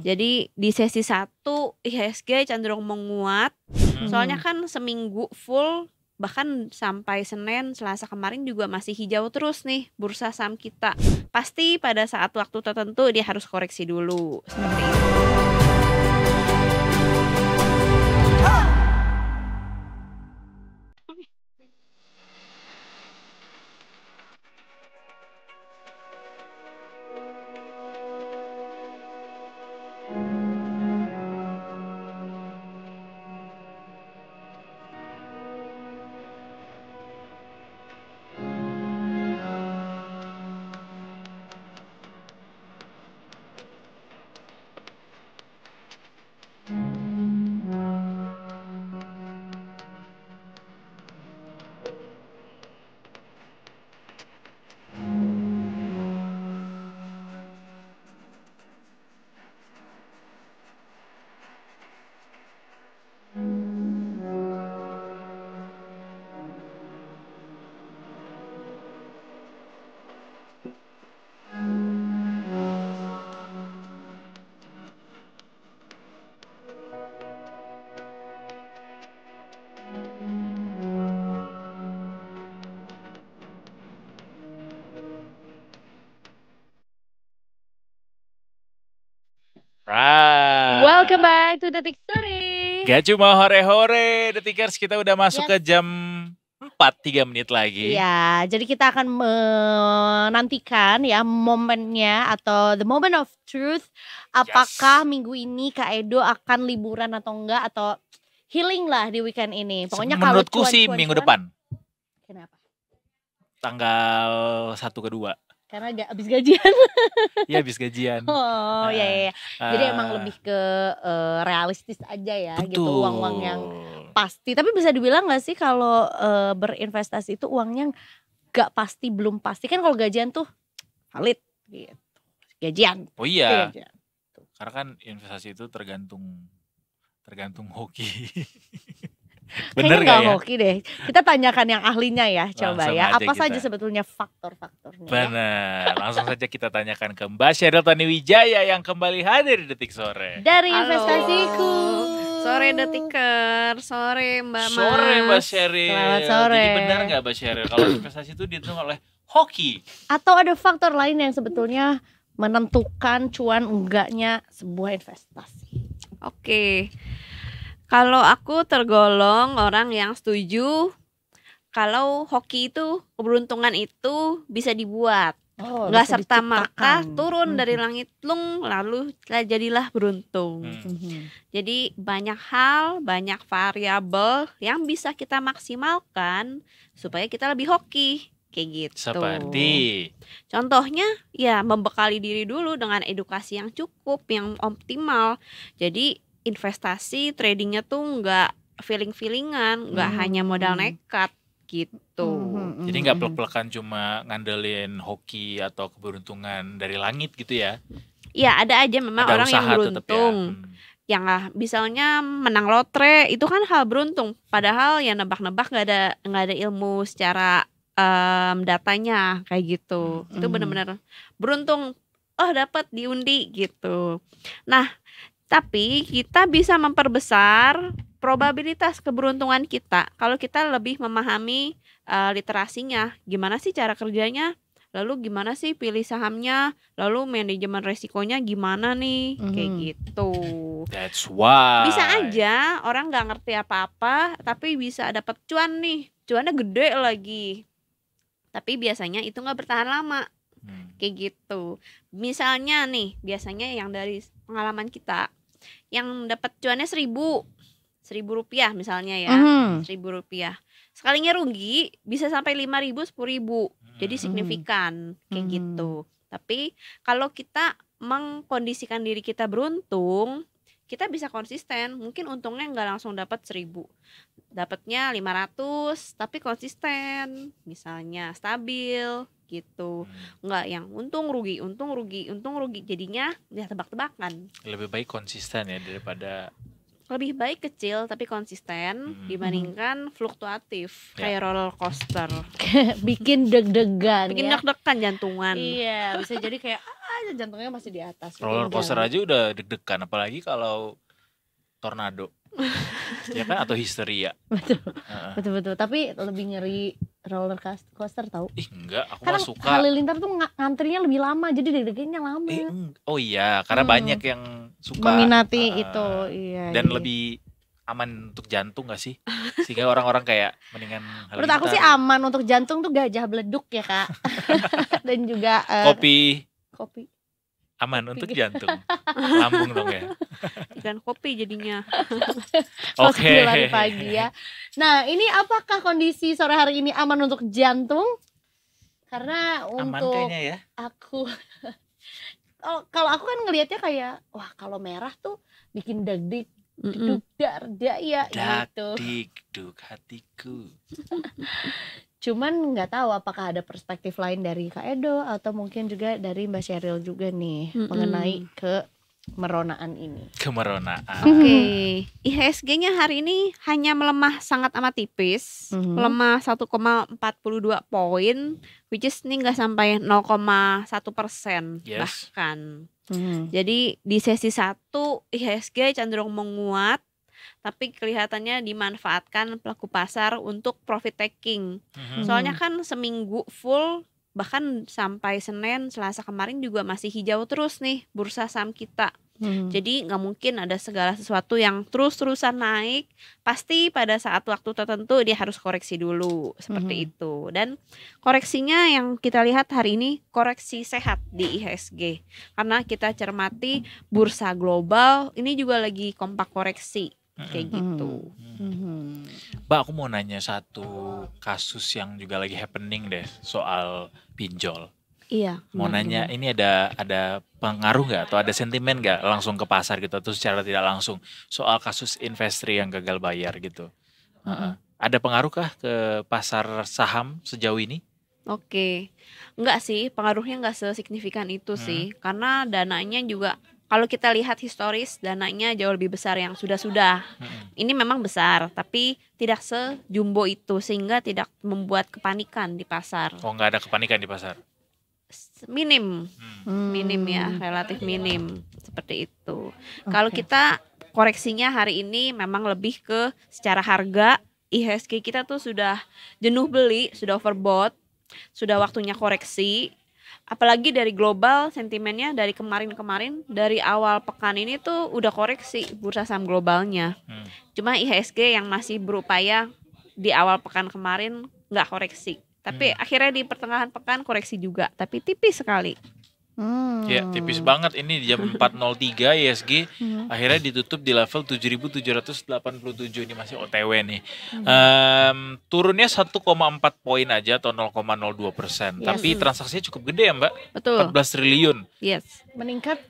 Jadi di sesi 1 IHSG cenderung menguat. Soalnya kan seminggu full bahkan sampai Senin, Selasa kemarin juga masih hijau terus nih bursa saham kita. Pasti pada saat waktu tertentu dia harus koreksi dulu, seperti itu. Right. Welcome back to Detik Sore. Gak cuma hore-hore, Detikers, kita udah masuk ke jam 4, 3 menit lagi. Ya, jadi kita akan menantikan ya momennya atau the moment of truth. Apakah minggu ini Kak Edo akan liburan atau enggak, atau healing lah di weekend ini. Pokoknya kalau menurutku sih minggu depan. Kenapa? Tanggal 1 ke 2. Karena gak habis gajian. Iya, habis gajian. Oh iya. Jadi emang lebih ke realistis aja ya. Betul. Gitu, uang-uang yang pasti. Tapi bisa dibilang gak sih kalau berinvestasi itu uangnya gak pasti, belum pasti. Kan kalau gajian tuh valid gitu. Gajian. Oh iya. Gajian. Karena kan investasi itu tergantung hoki. Bener gak ya? hoki deh. Kita tanyakan yang ahlinya ya, coba Langsung ya. aja Apa kita. saja sebetulnya faktor-faktornya? Bener. Langsung saja kita tanyakan ke Mbak Sheryl Tanuwijaya yang kembali hadir di Detik Sore. Dari Halo. Investasiku. Sore Detiker, sore Mbak Mas. Sore Mbak Sheryl. Selamat sore. Jadi benar nggak Mbak Sheryl kalau investasi itu dihitung oleh hoki? Atau ada faktor lain yang sebetulnya menentukan cuan enggaknya sebuah investasi? Oke. Kalau aku tergolong orang yang setuju kalau hoki itu, keberuntungan itu bisa dibuat. Nggak serta-merta turun dari langit lalu jadilah beruntung. Jadi banyak hal, banyak variabel yang bisa kita maksimalkan supaya kita lebih hoki. Kayak gitu. Seperti Contohnya ya membekali diri dulu dengan edukasi yang cukup, yang optimal. Jadi investasi tradingnya tuh nggak feeling-feelingan, nggak hanya modal nekat gitu. Jadi nggak plek-plekan cuma ngandelin hoki atau keberuntungan dari langit gitu ya? Iya, ada aja memang Ada orang yang usaha tetep beruntung. ya. Yang misalnya menang lotre itu kan hal beruntung. Padahal ya nebak-nebak nggak ada ilmu secara datanya kayak gitu. Itu benar-benar beruntung. Oh dapat diundi gitu. Nah tapi kita bisa memperbesar probabilitas keberuntungan kita kalau kita lebih memahami literasinya. Gimana sih cara kerjanya? Lalu gimana sih pilih sahamnya? Lalu manajemen resikonya gimana nih? Kayak gitu. That's why. Bisa aja orang nggak ngerti apa-apa tapi bisa dapat cuan nih. Cuannya gede lagi. Tapi biasanya itu nggak bertahan lama. Kayak gitu. Misalnya nih, biasanya yang dari pengalaman kita yang dapat cuannya 1.000 rupiah misalnya ya, 1.000 rupiah. Sekalinya rugi bisa sampai 5.000, 10.000. Jadi signifikan kayak gitu. Tapi kalau kita mengkondisikan diri kita beruntung, kita bisa konsisten. Mungkin untungnya nggak langsung dapat 1.000, dapatnya 500, tapi konsisten, misalnya stabil gitu. Nggak yang untung rugi, jadinya ya tebak-tebakan. Lebih baik konsisten ya daripada lebih baik kecil tapi konsisten dibandingkan fluktuatif kayak roller coaster. Bikin deg-degan Bikin ya. deg-degan jantungan. Iya, bisa jadi kayak jantungnya masih di atas. Roller coaster aja udah deg-degan, apalagi kalau tornado. Ya kan, atau histeria. Betul. Tapi lebih ngeri roller coaster tahu. Ih enggak, aku Karena mah suka. Halilintar tuh ngantrinya lebih lama, jadi deg-degannya lama. Oh iya, karena banyak yang suka meminati itu, iya. dan iya. lebih aman untuk jantung gak sih? Sehingga orang-orang kayak mendingan Menurut aku sih aman untuk jantung tuh gajah beleduk ya Kak. Dan juga kopi aman untuk jantung. Lambung dong ya. Dan kopi jadinya. Oke. 9 pagi ya. Nah, ini apakah kondisi sore hari ini aman untuk jantung? Karena Aman untuk kayaknya ya. aku kalau aku kan ngelihatnya kayak wah kalau merah tuh bikin deg-deg darda ya gitu. Dak-dik-duk hatiku. Cuman nggak tahu apakah ada perspektif lain dari Kak Edo atau mungkin juga dari Mbak Sheryl juga nih mengenai kemeronaan ini. Kemeronaan. Oke, IHSG-nya hari ini hanya melemah sangat amat tipis, melemah 1,42 poin, which is ini nggak sampai 0,1% bahkan. Jadi di sesi 1 IHSG cenderung menguat, tapi kelihatannya dimanfaatkan pelaku pasar untuk profit taking. Soalnya kan seminggu full, bahkan sampai Senin, Selasa kemarin juga masih hijau terus nih bursa saham kita. Jadi nggak mungkin ada segala sesuatu yang terus-terusan naik. Pasti pada saat waktu tertentu dia harus koreksi dulu seperti itu. Dan koreksinya yang kita lihat hari ini koreksi sehat di IHSG, karena kita cermati bursa global ini juga lagi kompak koreksi kayak gitu. Mbak, aku mau nanya satu kasus yang juga lagi happening deh soal pinjol. Iya. Mau nanya, ini ada pengaruh nggak atau ada sentimen nggak langsung ke pasar gitu atau secara tidak langsung soal kasus Investri yang gagal bayar gitu? Ada pengaruhkah ke pasar saham sejauh ini? Oke, enggak sih, pengaruhnya enggak sesignifikan itu sih, karena dananya juga kalau kita lihat historis dananya jauh lebih besar yang sudah-sudah. Ini memang besar, tapi tidak sejumbo itu sehingga tidak membuat kepanikan di pasar. Oh, nggak ada kepanikan di pasar? Minim ya, relatif minim seperti itu. Kalau kita koreksinya hari ini memang lebih ke secara harga, IHSG kita tuh sudah jenuh beli, sudah overbought, sudah waktunya koreksi. Apalagi dari global sentimennya dari kemarin dari awal pekan ini tuh udah koreksi bursa saham globalnya. Cuma IHSG yang masih berupaya di awal pekan kemarin nggak koreksi. Tapi akhirnya di pertengahan pekan koreksi juga, tapi tipis sekali. Ya, tipis banget ini di jam 4.03 IHSG akhirnya ditutup di level 7.787, ini masih OTW nih. Turunnya 1,4 poin aja atau 0,02%. Tapi transaksinya cukup gede ya Mbak? Betul. 14 triliun. Yes. Meningkat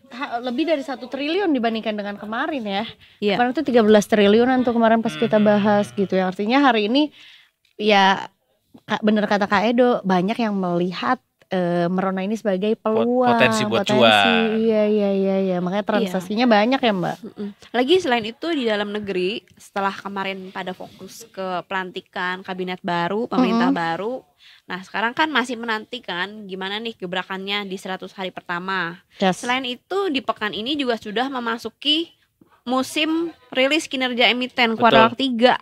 lebih dari 1 triliun dibandingkan dengan kemarin ya. Iya. Kemarin itu 13 triliunan tuh kemarin pas kita bahas gitu ya. Artinya hari ini ya bener kata Kak Edo, banyak yang melihat Merona ini sebagai peluang, potensi buat cuan. Iya. Makanya transaksinya banyak ya Mbak. Lagi selain itu di dalam negeri setelah kemarin pada fokus ke pelantikan kabinet baru, pemerintah baru. Nah sekarang kan masih menantikan gimana nih gebrakannya di 100 hari pertama. Selain itu di pekan ini juga sudah memasuki musim rilis kinerja emiten kuartal 3.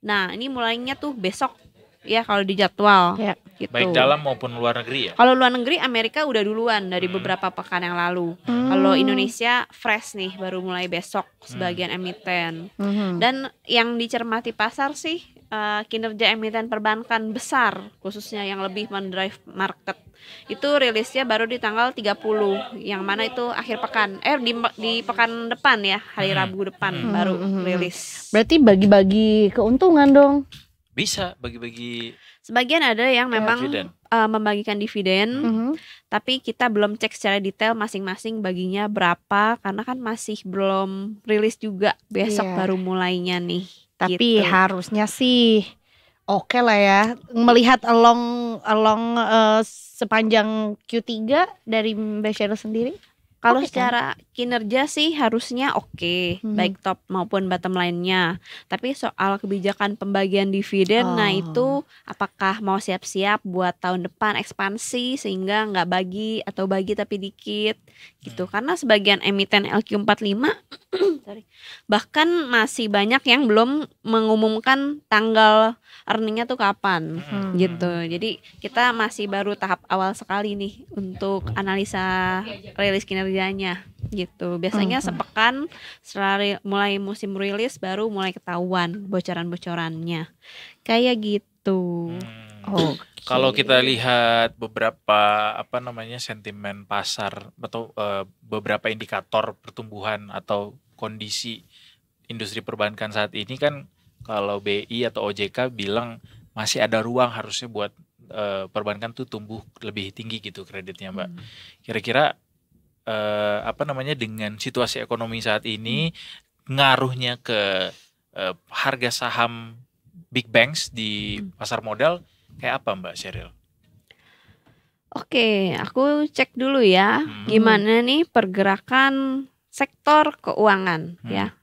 Nah ini mulainya tuh besok ya kalau di jadwal gitu. Baik dalam maupun luar negeri ya? Kalau luar negeri Amerika udah duluan dari beberapa pekan yang lalu. Kalau Indonesia fresh nih baru mulai besok sebagian emiten. Dan yang dicermati pasar sih kinerja emiten perbankan besar khususnya yang lebih mendrive market. Itu rilisnya baru di tanggal 30 yang mana itu akhir pekan. Di pekan depan ya, hari Rabu depan baru rilis. Berarti bagi-bagi keuntungan dong. Bisa bagi-bagi. Sebagian ada yang memang membagikan dividen, tapi kita belum cek secara detail masing-masing baginya berapa karena kan masih belum rilis juga, besok baru mulainya nih. Tapi harusnya sih oke lah ya melihat along sepanjang Q3 dari Mbak Sheryl sendiri. Kalau Oke kan? secara kinerja sih harusnya oke, baik top maupun bottom line-nya. Tapi soal kebijakan pembagian dividen, nah itu apakah mau siap-siap buat tahun depan ekspansi sehingga nggak bagi atau bagi tapi dikit gitu. Karena sebagian emiten LQ45 sorry, bahkan masih banyak yang belum mengumumkan tanggal earningnya tuh kapan gitu. Jadi kita masih baru tahap awal sekali nih untuk analisa rilis kinerjanya gitu. Biasanya sepekan setelah mulai musim rilis baru mulai ketahuan bocoran-bocorannya. Kayak gitu. Kalau kita lihat beberapa sentimen pasar atau beberapa indikator pertumbuhan atau kondisi industri perbankan saat ini kan, kalau BI atau OJK bilang masih ada ruang harusnya buat perbankan tuh tumbuh lebih tinggi gitu kreditnya, Mbak. Kira-kira dengan situasi ekonomi saat ini ngaruhnya ke harga saham big banks di pasar modal kayak apa, Mbak Sheryl? Oke, aku cek dulu ya gimana nih pergerakan sektor keuangan ya.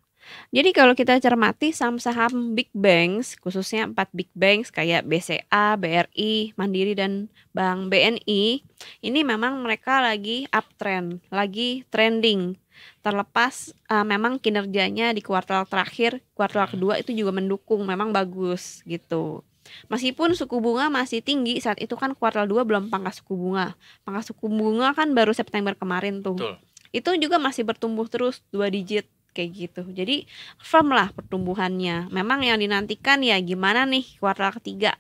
Jadi kalau kita cermati saham-saham big banks, khususnya 4 big banks kayak BCA, BRI, Mandiri dan Bank BNI, ini memang mereka lagi uptrend, lagi trending. Terlepas memang kinerjanya di kuartal terakhir, kuartal kedua itu juga mendukung, memang bagus gitu. Meskipun suku bunga masih tinggi, saat itu kan kuartal 2 belum pangkas suku bunga. Pangkas suku bunga kan baru September kemarin tuh. Betul. Itu juga masih bertumbuh terus 2 digit kayak gitu. Jadi firm lah pertumbuhannya. Memang yang dinantikan ya gimana nih kuartal ketiga.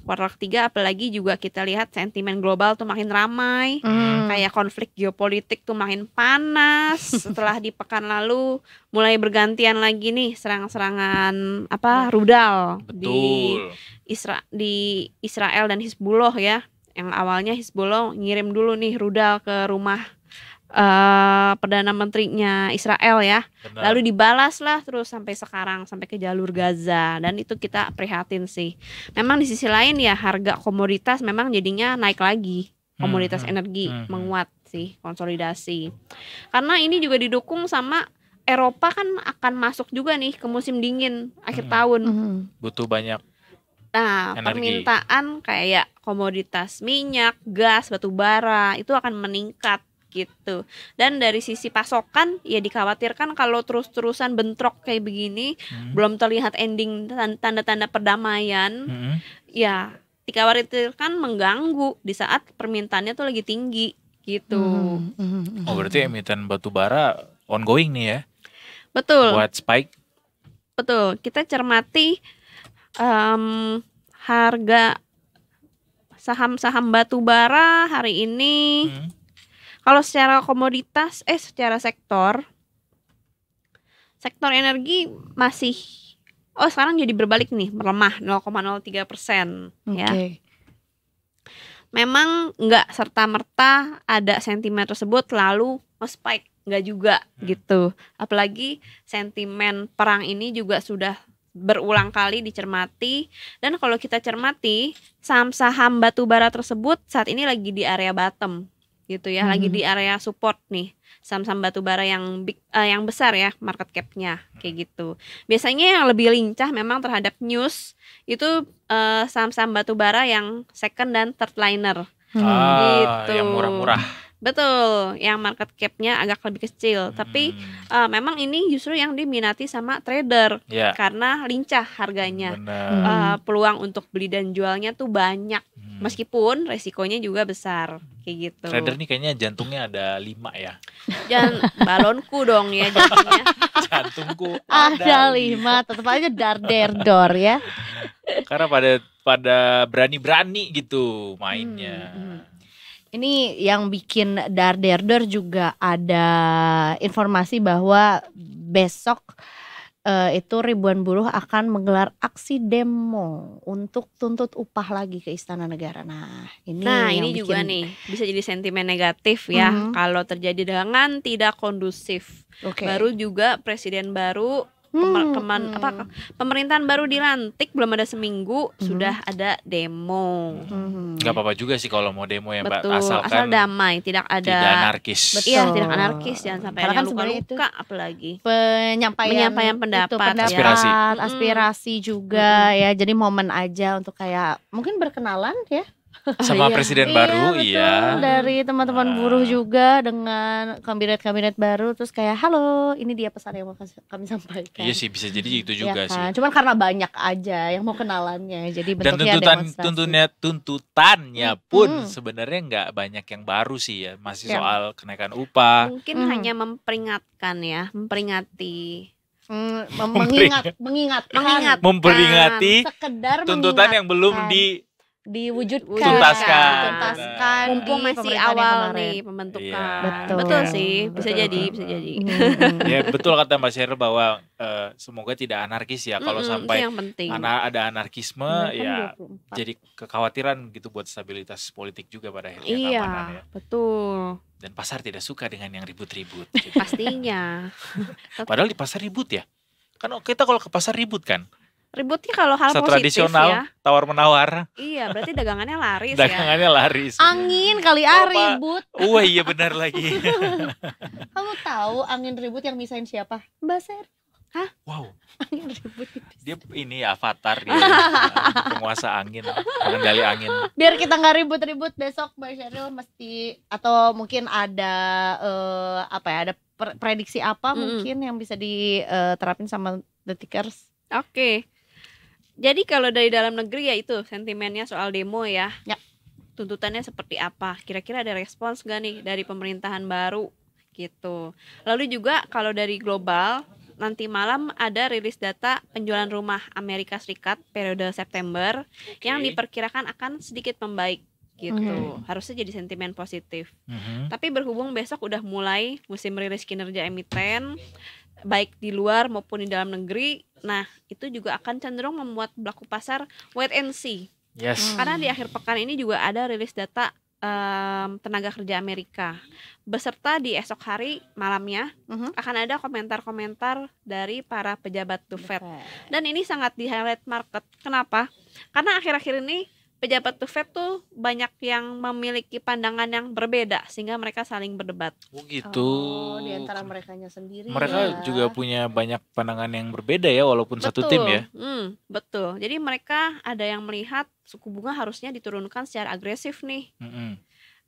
Kuartal ketiga apalagi juga kita lihat sentimen global tuh makin ramai. Kayak konflik geopolitik tuh makin panas. Setelah di pekan lalu mulai bergantian lagi nih serangan-serangan rudal di Israel dan Hizbullah ya. Yang awalnya Hizbullah ngirim dulu nih rudal ke rumah Perdana Menterinya Israel ya. Benar. Lalu dibalas lah terus sampai sekarang, sampai ke jalur Gaza. Dan itu kita prihatin sih. Memang di sisi lain ya harga komoditas memang jadinya naik lagi. Komoditas energi menguat sih, konsolidasi. Karena ini juga didukung sama Eropa kan akan masuk juga nih ke musim dingin akhir tahun. Butuh banyak Nah, energi. permintaan kayak komoditas minyak, gas, batu bara itu akan meningkat gitu. Dan dari sisi pasokan ya dikhawatirkan kalau terus-terusan bentrok kayak begini, belum terlihat ending tanda-tanda perdamaian, ya dikhawatirkan mengganggu di saat permintaannya tuh lagi tinggi gitu. Oh, berarti emiten batu bara ongoing nih ya Betul. buat spike. Betul. Kita cermati harga saham-saham batu bara hari ini. Kalau secara komoditas, secara sektor energi masih, sekarang jadi berbalik nih, melemah 0,03% ya. Memang nggak serta-merta ada sentimen tersebut lalu nge-spike, nggak juga gitu. Apalagi sentimen perang ini juga sudah berulang kali dicermati. Dan kalau kita cermati, saham-saham batu bara tersebut saat ini lagi di area bottom gitu ya, lagi di area support nih, saham-saham batu bara yang yang besar ya market cap-nya kayak gitu. Biasanya yang lebih lincah memang terhadap news itu saham-saham batu bara yang second dan third liner gitu. Yang murah-murah. Betul, yang market cap-nya agak lebih kecil. Tapi memang ini justru yang diminati sama trader karena lincah harganya. Peluang untuk beli dan jualnya tuh banyak. Meskipun resikonya juga besar kayak gitu. Trader nih kayaknya jantungnya ada 5 ya. Jangan balonku dong ya jantungnya. Jantungku ada 5, tetap aja dar-der-dor ya. Karena pada berani-berani gitu mainnya. Ini yang bikin dar-der-dor juga ada informasi bahwa besok itu ribuan buruh akan menggelar aksi demo untuk tuntut upah lagi ke Istana Negara. Nah ini juga nih bisa jadi sentimen negatif ya kalau terjadi dengan tidak kondusif. Baru juga presiden baru Pemerintahan baru dilantik belum ada seminggu sudah ada demo. Nggak apa-apa juga sih kalau mau demo ya Mbak, Betul, asal asalkan damai, tidak tidak ada anarkis. Iya, Betul. tidak anarkis, jangan sampai Karena ada kan sebenarnya luka-luka apalagi. Penyampaian pendapat, itu, Aspirasi. aspirasi juga ya. Jadi momen aja untuk kayak mungkin berkenalan ya. Sama Iya. presiden Iya, baru, betul. iya. Dari teman-teman buruh juga dengan kabinet-kabinet baru, terus kayak halo, ini dia pesan yang mau kami sampaikan. Iya sih, bisa jadi itu Iya juga sih. kan? Cuman karena banyak aja yang mau kenalannya, jadi Dan bentuknya demonstrasi. tuntutannya pun Mm-mm. sebenarnya nggak banyak yang baru sih ya, masih Ya. soal kenaikan upah. Mungkin hanya memperingatkan ya, memperingati. Mengingatkan, Memperingati sekedar tuntutan yang belum diwujudkan, Tuntaskan. dituntaskan Mumpung di masih pemerintahan yang awal kemarin. nih pembentukan. Iya. Betul. sih, bisa Betul, jadi, betul. bisa jadi. Ya betul kata Mbak Sheryl bahwa semoga tidak anarkis ya. Kalau Itu sampai yang penting. ada anarkisme Kan ya 24. jadi kekhawatiran gitu buat stabilitas politik juga pada akhirnya, Iya, keamanan ya. betul. Dan pasar tidak suka dengan yang ribut-ribut. gitu. Pastinya. Padahal di pasar ribut ya. Kan kita kalau ke pasar ribut kan. Ributnya kalau hal Pasar positif tradisional, ya. tawar-menawar, Iya, berarti dagangannya laris dagangannya laris. Angin kali Apa? ribut. Oh iya benar lagi. Kamu tahu angin ribut yang misahin siapa? Mbak Ser. Wow, Angin ribut. dia ini avatar dia. Penguasa angin, pengendali angin. Biar kita nggak ribut-ribut besok Mbak Sheryl mesti atau mungkin ada ada prediksi apa mungkin yang bisa diterapin sama Detikers. Oke. Jadi kalau dari dalam negeri ya itu sentimennya soal demo ya. Ya. Tuntutannya seperti apa? Kira-kira ada respons gak nih dari pemerintahan baru gitu. Lalu juga kalau dari global, nanti malam ada rilis data penjualan rumah Amerika Serikat periode September yang diperkirakan akan sedikit membaik gitu. Harusnya jadi sentimen positif. Tapi berhubung besok udah mulai musim rilis kinerja emiten baik di luar maupun di dalam negeri, nah itu juga akan cenderung membuat pelaku pasar wait and see. Yes. Karena di akhir pekan ini juga ada rilis data tenaga kerja Amerika. Beserta di esok hari malamnya akan ada komentar-komentar dari para pejabat The Fed. Dan ini sangat di-highlight market. Kenapa? Karena akhir-akhir ini pejabat The Fed tuh banyak yang memiliki pandangan yang berbeda sehingga mereka saling berdebat. Oh gitu. Di antara merekanya sendiri. Mereka juga punya banyak pandangan yang berbeda ya walaupun satu tim ya. Betul. Jadi mereka ada yang melihat suku bunga harusnya diturunkan secara agresif nih.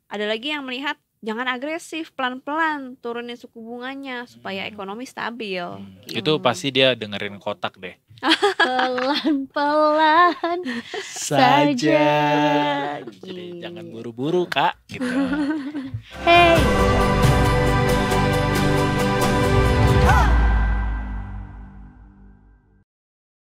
Ada lagi yang melihat jangan agresif, pelan-pelan turunin suku bunganya supaya ekonomi stabil. Itu pasti dia dengerin kotak deh. Pelan-pelan saja. Jadi jangan buru-buru Kak gitu. Hey.